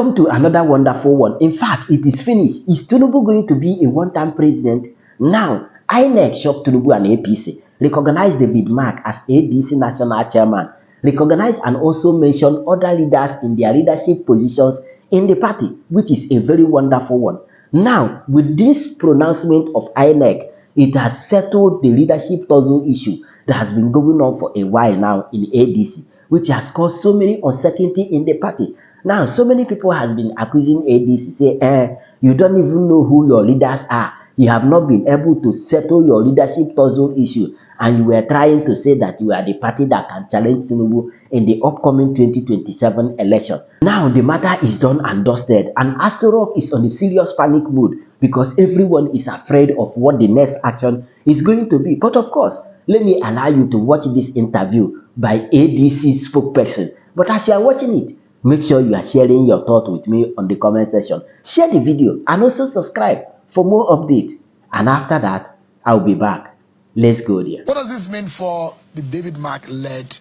Welcome to another wonderful one. In fact, it is finished. Is Tinubu going to be a one-time president? Now, INEC shocked Tinubu and APC, recognized David Mark as ADC national chairman, recognized and also mentioned other leaders in their leadership positions in the party, which is a very wonderful one. Now, with this pronouncement of INEC, it has settled the leadership tussle issue that has been going on for a while now in ADC, which has caused so many uncertainty in the party. Now, so many people have been accusing ADC, say, you don't even know who your leaders are. You have not been able to settle your leadership tussle issue, and you were trying to say that you are the party that can challenge Tinubu in the upcoming 2027 election. Now, the matter is done and dusted, and Aso Rock is on a serious panic mode because everyone is afraid of what the next action is going to be. But of course, let me allow you to watch this interview by ADC spokesperson. But as you are watching it, make sure you are sharing your thoughts with me on the comment section. Share the video and also subscribe for more updates. And after that, I'll be back. Let's go there. What does this mean for the David Mark-led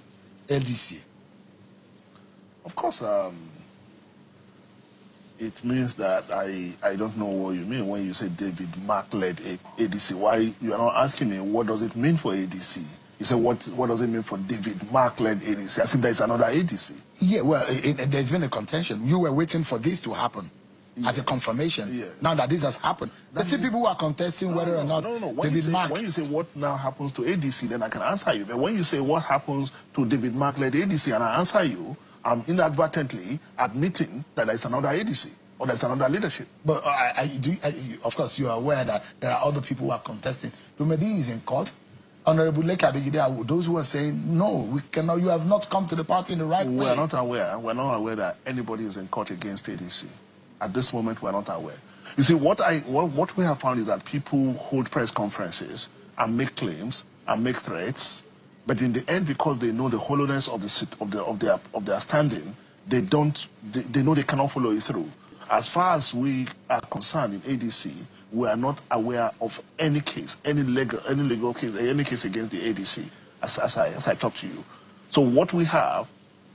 ADC? Of course, it means that I don't know what you mean when you say David Mark-led ADC. Why you are not asking me what does it mean for ADC? You say what does it mean for David Mark-led ADC? As if there is another ADC. Yeah, well, there's been a contention. You were waiting for this to happen as a confirmation. Yes. Now that this has happened, there's still people who are contesting whether or not David Mark. When you say what now happens to ADC, then I can answer you. But when you say what happens to David Mark-led ADC, and I answer you, I'm inadvertently admitting that there's another ADC or there's another leadership. But of course, you are aware that there are other people who are contesting. Dumedi is in court. Honorable Leka Begide, those who are saying, no, we cannot, you have not come to the party in the right way. We're not aware that anybody is in court against ADC. At this moment, we're not aware. You see, what we have found is that people hold press conferences and make claims and make threats, but in the end, because they know the hollowness of their standing, they know they cannot follow it through. As far as we are concerned in ADC, we are not aware of any case, any legal case, any case against the ADC, as I talk to you. So what we have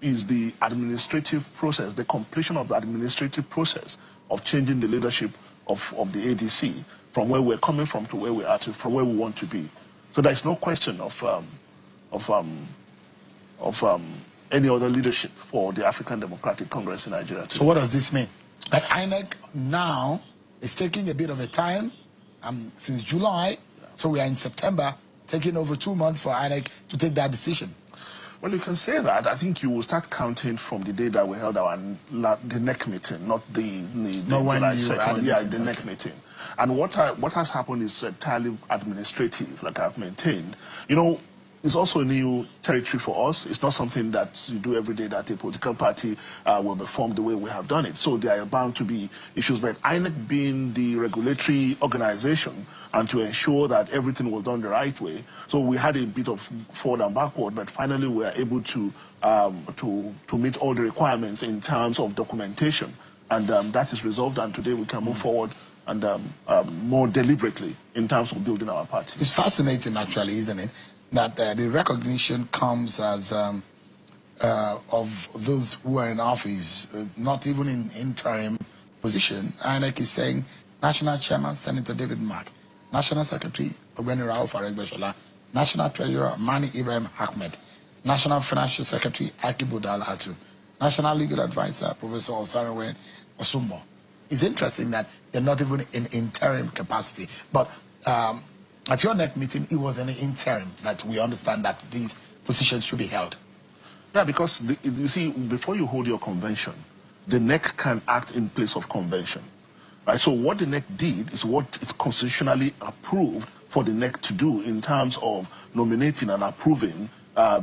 is the administrative process, the completion of the administrative process of changing the leadership of the ADC from where we're coming from to where we are to, from where we want to be. So there's no question of any other leadership for the African Democratic Congress in Nigeria too. So what does this mean? That INEC now is taking a bit of a time since July, so we are in September, taking over 2 months for INEC to take that decision. Well, you can say that. I think you will start counting from the day that we held the NEC meeting, not the July 2nd. Yeah, the NEC meeting. And what has happened is entirely administrative, like I've maintained. You know, it's also a new territory for us. It's not something that you do every day that a political party will be formed the way we have done it. So there are bound to be issues. But INEC being the regulatory organization and to ensure that everything was done the right way. So we had a bit of forward and backward, but finally we were able to meet all the requirements in terms of documentation. And that is resolved, and today we can move forward and more deliberately in terms of building our party. It's fascinating, actually, isn't it? That the recognition comes as of those who are in office, not even in interim position. INEC is saying National Chairman Senator David Mark, National Secretary Ogbeni Rauf Aregbesola, National Treasurer Mani Ibrahim Ahmed, National Financial Secretary Akibodal Atu, National Legal Advisor Professor Osarewen Osumbo. It's interesting that they're not even in interim capacity, but at your NEC meeting, it was an interim that we understand that these positions should be held. Yeah, because you see, before you hold your convention, the NEC can act in place of convention. Right? So what the NEC did is what is constitutionally approved for the NEC to do in terms of nominating and approving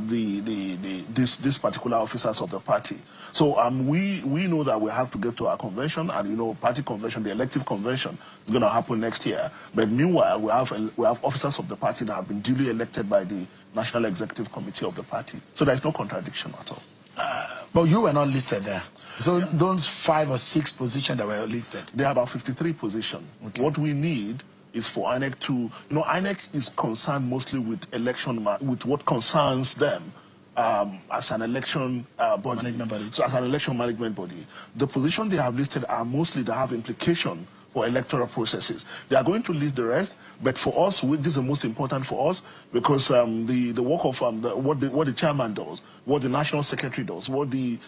these particular officers of the party. So we know that we have to get to our convention, and you know, party convention, the elective convention, is going to happen next year. But meanwhile, we have officers of the party that have been duly elected by the National Executive Committee of the party. So there's no contradiction at all. But you were not listed there. So those 5 or 6 positions that were listed, there are about 53 positions. Okay. What we need is for INEC to, you know, INEC is concerned mostly with election, with what concerns them. as an election body. So as an election management body, the position they have listed are mostly that have implication for electoral processes. They are going to list the rest, but for us, this is the most important for us because the work of what the chairman does, what the national secretary does, what the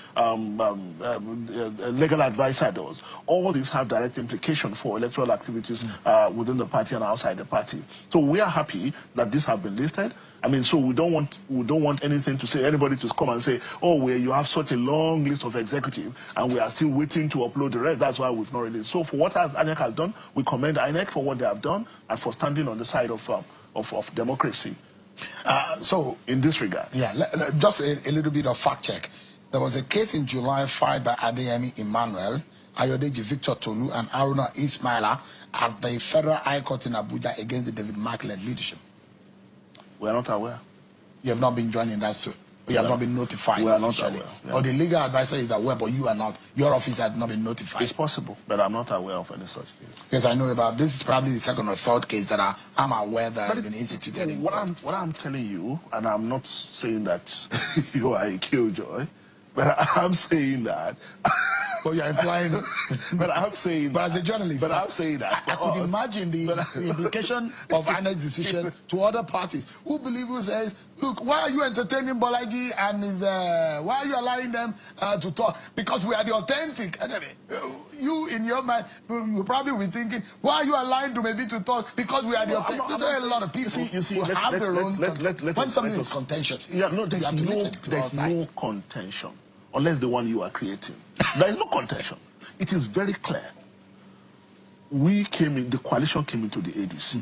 legal advisor does, all these have direct implication for electoral activities within the party and outside the party. So we are happy that these have been listed. I mean, so we don't want anything to say, anybody to come and say, oh, you have such a long list of executive and we are still waiting to upload the rest. That's why we've not released. So for what INEC has done, we commend INEC for what they have done and for standing on the side of democracy. So in this regard. Yeah, just a little bit of fact check. There was a case in July filed by Adeyemi Emmanuel, Ayodeji Victor Tolu, and Aruna Ismaila at the Federal High Court in Abuja against the David Mark-led leadership. We are not aware. You have not been joining that suit. You have not been notified. We are not aware. Yeah. Or the legal advisor is aware, but you are not. Your office had not been notified. It's possible, but I'm not aware of any such case. Because I know about this is probably the second or third case that I'm aware that has been instituted. What I'm telling you, and I'm not saying that you are a killjoy, but I'm saying that. Well, you're implying. But I'm saying. But as a journalist. But I'm saying that. I could imagine the implication of INEC's decision to other parties who says, look, why are you entertaining Bolaji and why are you allowing them to talk? Because we are the authentic. You, in your mind, you probably be thinking, why are you allowing to talk? Because we are the authentic. There's a lot of people who have their own. When something is contentious, yeah, no, there's no contention. Unless the one you are creating. There is no contention. It is very clear. The coalition came into the ADC,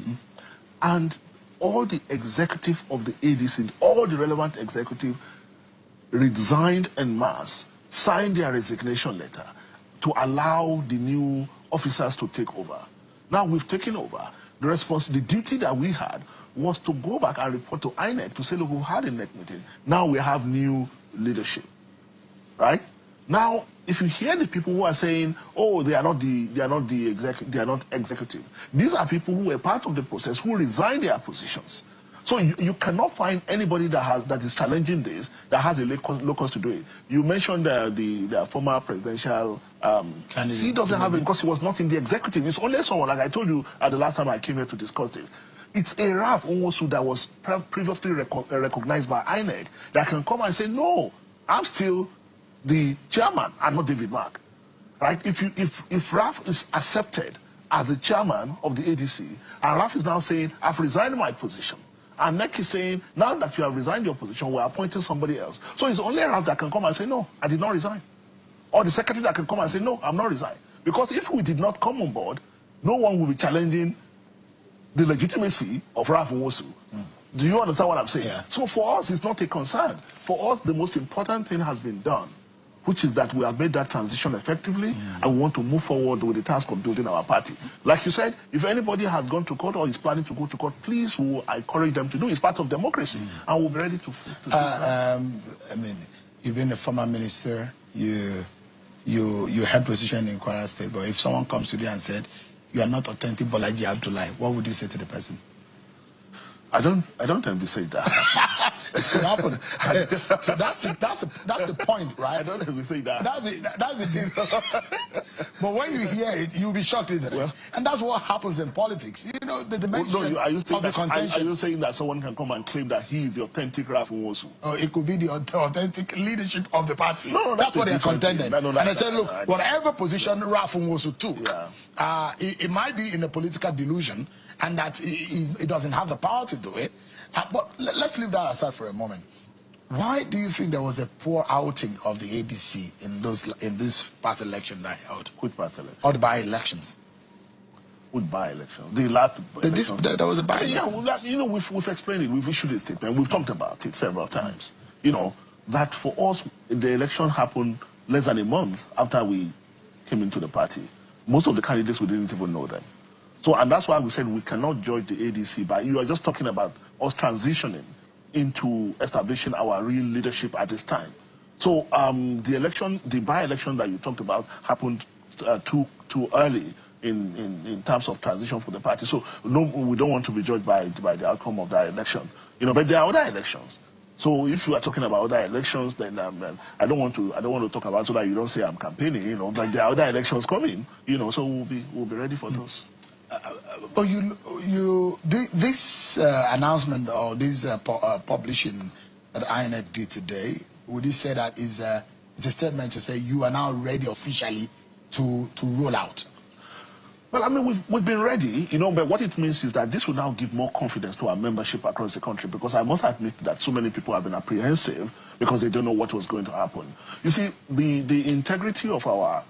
and all the executive of the ADC, all the relevant executive resigned en masse, signed their resignation letter to allow the new officers to take over. Now we've taken over. The duty that we had was to go back and report to INEC to say, look, we had a NEC meeting. Now we have new leadership. Right now, if you hear the people who are saying, "Oh, they are not executive," these are people who were part of the process who resigned their positions. So you cannot find anybody that is challenging this that has a locus to do it. You mentioned the former presidential candidate. He doesn't have it because he was not in the executive. It's only someone, like I told you at the last time I came here to discuss this. It's a Raf Nwosu that was previously recognized by INEC that can come and say, "No, I'm still the chairman and not David Mark," right? If Raf is accepted as the chairman of the ADC, and Raf is now saying, "I've resigned my position," and NEC is saying, "Now that you have resigned your position, we're appointing somebody else." So it's only Raf that can come and say, "No, I did not resign," or the secretary that can come and say, "No, I'm not resigned." Because if we did not come on board, no one will be challenging the legitimacy of Raf Nwosu. Do you understand what I'm saying? Yeah. So for us, it's not a concern. For us, the most important thing has been done, which is that we have made that transition effectively, and we want to move forward with the task of building our party. Like you said, if anybody has gone to court or is planning to go to court, please, we will encourage them to do it. It's part of democracy, and we'll be ready to do that. I mean, you've been a former minister, you had position in Kwara State, but if someone comes to you and said, "You are not authentic Bolaji Abdullahi," what would you say to the person? I don't envisage that. It could happen. So that's the point, right? I don't envisage that. That's the deal. But when you hear it, you'll be shocked, isn't it? Well, and that's what happens in politics. You know, the dimension of the contention. Are you saying that someone can come and claim that he is the authentic Raf Nwosu? Oh, it could be the authentic leadership of the party. No, that's what they're contending. And I said, look, whatever position Raf Nwosu took, it might be in a political delusion, and that he doesn't have the power to do it. But let's leave that aside for a moment. Why do you think there was a poor outing of the ADC in this past election that held? Which past election? Or the by-elections? Which by-elections? The last elections. There was a by-election. Yeah, you know, we've explained it. We've issued a statement. We've talked about it several times. You know, that for us, the election happened less than a month after we came into the party. Most of the candidates, we didn't even know them. So, and that's why we said we cannot judge the ADC by, you are just talking about us transitioning into establishing our real leadership at this time. So the by-election that you talked about happened too early in terms of transition for the party. So no, we don't want to be judged by the outcome of that election. You know, but there are other elections. So if you are talking about other elections, then I don't want to talk about so that you don't say I'm campaigning, you know. But there are other elections coming, you know. So we'll be ready for those. But this announcement or this publishing that INEC did today, would you say that is a statement to say you are now ready officially to roll out? Well, I mean, we've been ready, you know, but what it means is that this will now give more confidence to our membership across the country, because I must admit that so many people have been apprehensive because they don't know what was going to happen. You see, the integrity of our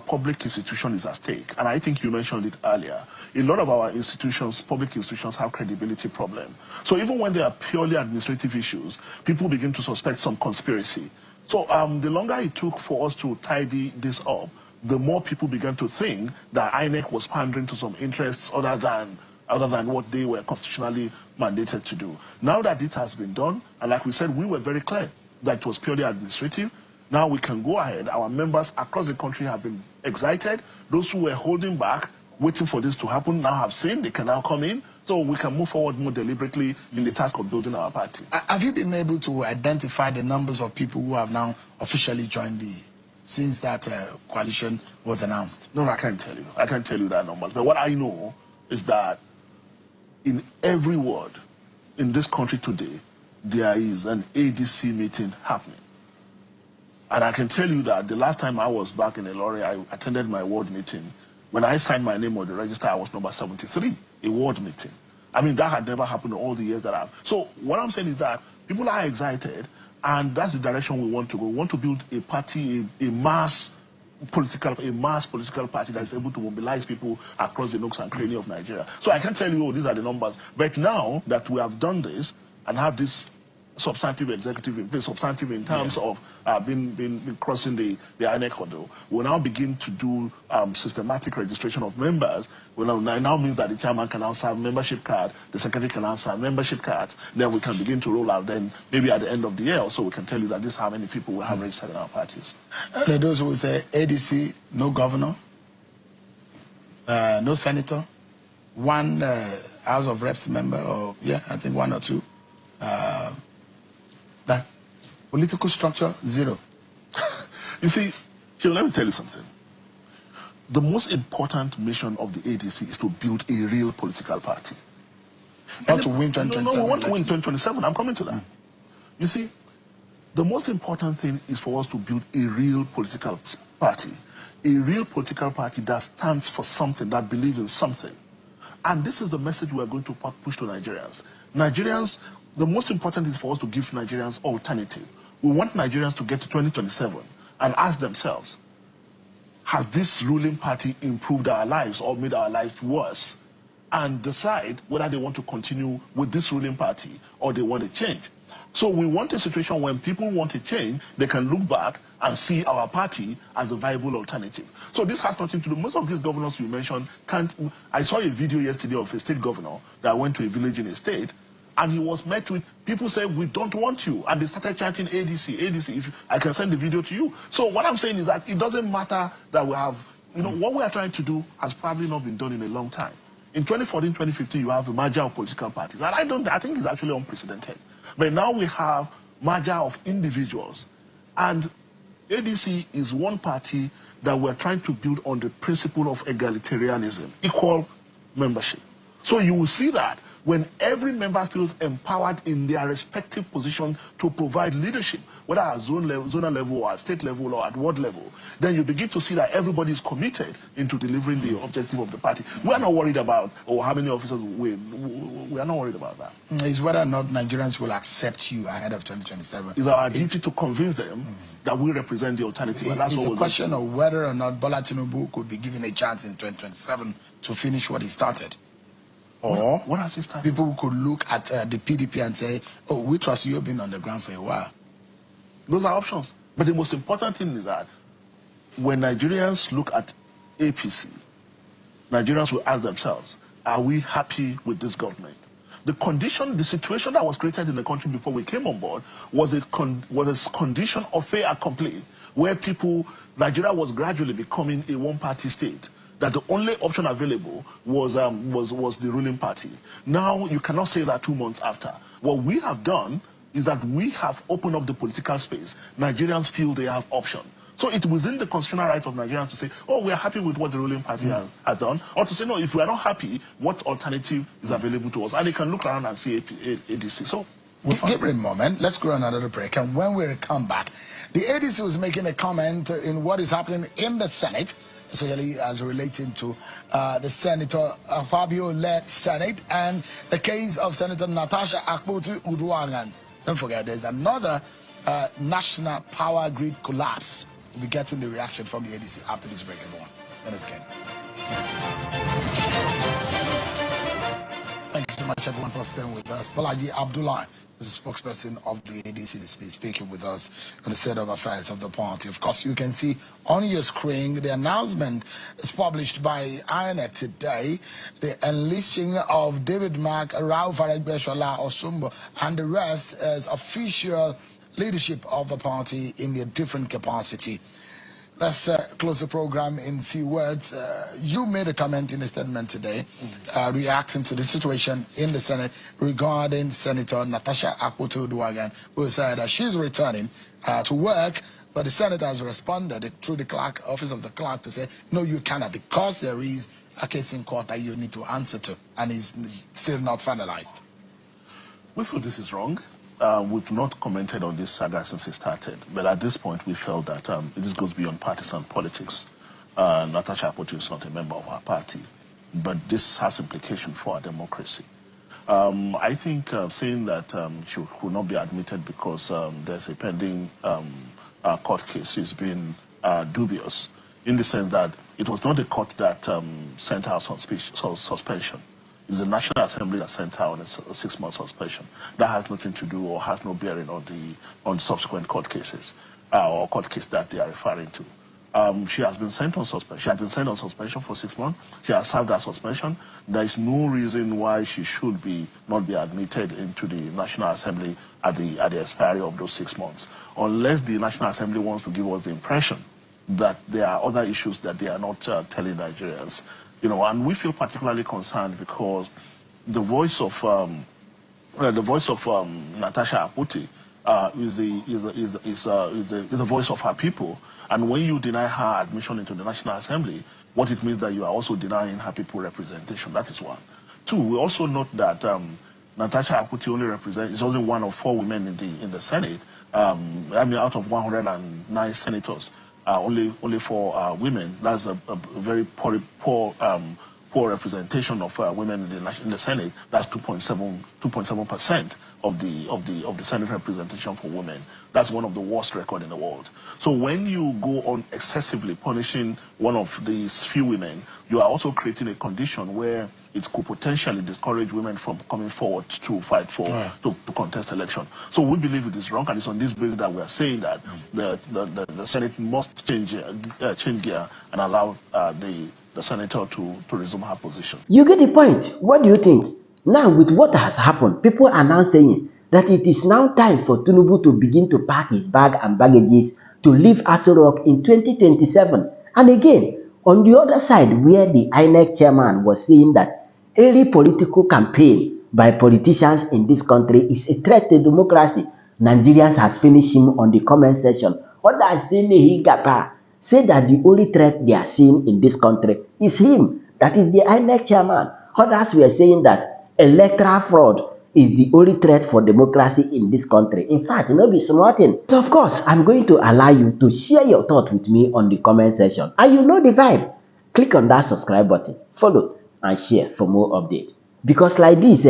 public institution is at stake, and I think you mentioned it earlier. A lot of our institutions, public institutions, have credibility problem. So even when they are purely administrative issues, people begin to suspect some conspiracy. So the longer it took for us to tidy this up, the more people began to think that INEC was pandering to some interests other than what they were constitutionally mandated to do. Now that it has been done, and like we said, we were very clear that it was purely administrative. Now we can go ahead. Our members across the country have been excited. Those who were holding back, waiting for this to happen, now have seen they can now come in. So we can move forward more deliberately in the task of building our party. Have you been able to identify the numbers of people who have now officially joined since that coalition was announced? No, I can't tell you. I can't tell you that numbers. But what I know is that in every ward in this country today, there is an ADC meeting happening. And I can tell you that the last time I was back in Ilori, I attended my ward meeting. When I signed my name on the register, I was number 73, a ward meeting. I mean, that had never happened in all the years that I've... So what I'm saying is that people are excited, and that's the direction we want to go. We want to build a party, a mass political party that is able to mobilize people across the nooks and crannies of Nigeria. So I can tell you, oh, these are the numbers. But now that we have done this and have this substantive executive in place, substantive in terms of been crossing the INEC hurdle, we'll now begin to do systematic registration of members. Well, now means that the chairman can now serve membership card, the secretary can now serve membership card, then we can begin to roll out. Then maybe at the end of the year also we can tell you that this is how many people we have registered in our parties. There are those who will say ADC, no governor, no senator, one House of Reps member, or I think one or two. That political structure, zero. You see, let me tell you something. The most important mission of the ADC is to build a real political party. Not to win 2027. No, we want to win 2027. I'm coming to that. You see, the most important thing is for us to build a real political party. A real political party that stands for something, that believes in something. And this is the message we are going to push to Nigerians. Nigerians, the most important is for us to give Nigerians alternative. We want Nigerians to get to 2027 and ask themselves, has this ruling party improved our lives or made our lives worse? And decide whether they want to continue with this ruling party or they want to change. So we want a situation when people want to change, they can look back and see our party as a viable alternative. So this has nothing to do, most of these governors you mentioned can't. I saw a video yesterday of a state governor that went to a village in a state, and he was met with people saying, we don't want you. And they started chanting ADC, ADC. I can send the video to you. So what I'm saying is that it doesn't matter that we have, what we are trying to do has probably not been done in a long time. In 2014, 2015, you have a merger of political parties. And I think it's actually unprecedented. But now we have merger of individuals. And ADC is one party that we're trying to build on the principle of egalitarianism, equal membership. So you will see that when every member feels empowered in their respective position to provide leadership, whether at zonal level or at state level or at ward level, then you begin to see that everybody is committed into delivering the objective of the party. We are not worried about how many officers we are not worried about that. It's whether or not Nigerians will accept you ahead of 2027. It's our duty to convince them that we represent the alternative. And that's it's a question of whether or not Bola Tinubu could be given a chance in 2027 to finish what he started. Or what has he started? People could look at the PDP and say, oh, we trust you, have been on the ground for a while. Those are options. But the most important thing is that when Nigerians look at APC, Nigerians will ask themselves, are we happy with this government? The situation that was created in the country before we came on board was a condition of fait accompli, where Nigeria was gradually becoming a one-party state. That the only option available was the ruling party. Now you cannot say that 2 months after. What we have done is that we have opened up the political space. Nigerians feel they have option. So it's within the constitutional right of Nigerians to say, oh, we are happy with what the ruling party has done, or to say, no, if we are not happy, what alternative is available to us? And they can look around and see ADC. So give it a moment. Let's go on another break. And when we come back, the ADC was making a comment in what is happening in the Senate, especially as relating to the Senator Fabio-led Senate and the case of Senator Natasha Akpoti-Uduaghan. Don't forget, there's another national power grid collapse. We'll be getting the reaction from the ADC after this break, everyone. Let us get. Thank you so much, everyone, for staying with us. Balaji Abdullah is the spokesperson of the ADC, speaking with us on the state of affairs of the party. Of course, you can see on your screen the announcement is published by INEC today, the enlisting of David Mark, Rao Faregbeshola Osumbo, and the rest as official leadership of the party in their different capacity. Let's close the program in a few words. You made a comment in a statement today reacting to the situation in the Senate regarding Senator Natasha Akpoti-Uduaghan, who said that she's returning to work, but the Senate has responded through the clerk, office of the clerk, to say, no, you cannot, because there is a case in court that you need to answer to, and it's still not finalized. We feel this is wrong. We've not commented on this saga since it started, but at this point we felt that this goes beyond partisan politics. Natasha Akpoti is not a member of our party, but this has implications for our democracy. I think saying that she will not be admitted because there's a pending court case is being dubious, in the sense that it was not the court that sent her on suspension. It's the National Assembly that sent her on a 6-month suspension. That has nothing to do or has no bearing on subsequent court cases or court case that they are referring to. She has been sent on suspension. She has been sent on suspension for 6 months. She has served that suspension. There is no reason why she should not be admitted into the National Assembly at the expiry of those 6 months, unless the National Assembly wants to give us the impression that there are other issues that they are not telling Nigerians. And we feel particularly concerned because the voice of Natasha Akpoti is the voice of her people. And when you deny her admission into the National Assembly, what it means that you are also denying her people representation. That is one. Two, we also note that Natasha Akpoti is only one of 4 women in the Senate. Out of 109 senators. Only 4 women. That's a very poor representation of women in the Senate. That's 2.7% of the Senate representation for women. That's one of the worst records in the world. So when you go on excessively punishing one of these few women, you are also creating a condition where it could potentially discourage women from coming forward to fight to contest election. So we believe it is wrong, and it's on this basis that we are saying that the Senate must change gear and allow the senator to resume her position. You get the point. What do you think? Now, with what has happened, people are now saying that it is now time for Tinubu to begin to pack his bag and baggages to leave Aso Rock in 2027. And again, on the other side, where the INEC chairman was saying that any political campaign by politicians in this country is a threat to democracy, Nigerians has finished him on the comment section. Others say that the only threat they are seeing in this country is him, that is the INEC chairman. Others were saying that electoral fraud is the only threat for democracy in this country. In fact, it will be nothing. So of course, I'm going to allow you to share your thought with me on the comment section. And you know the vibe. Click on that subscribe button, follow and share for more updates. Because like this,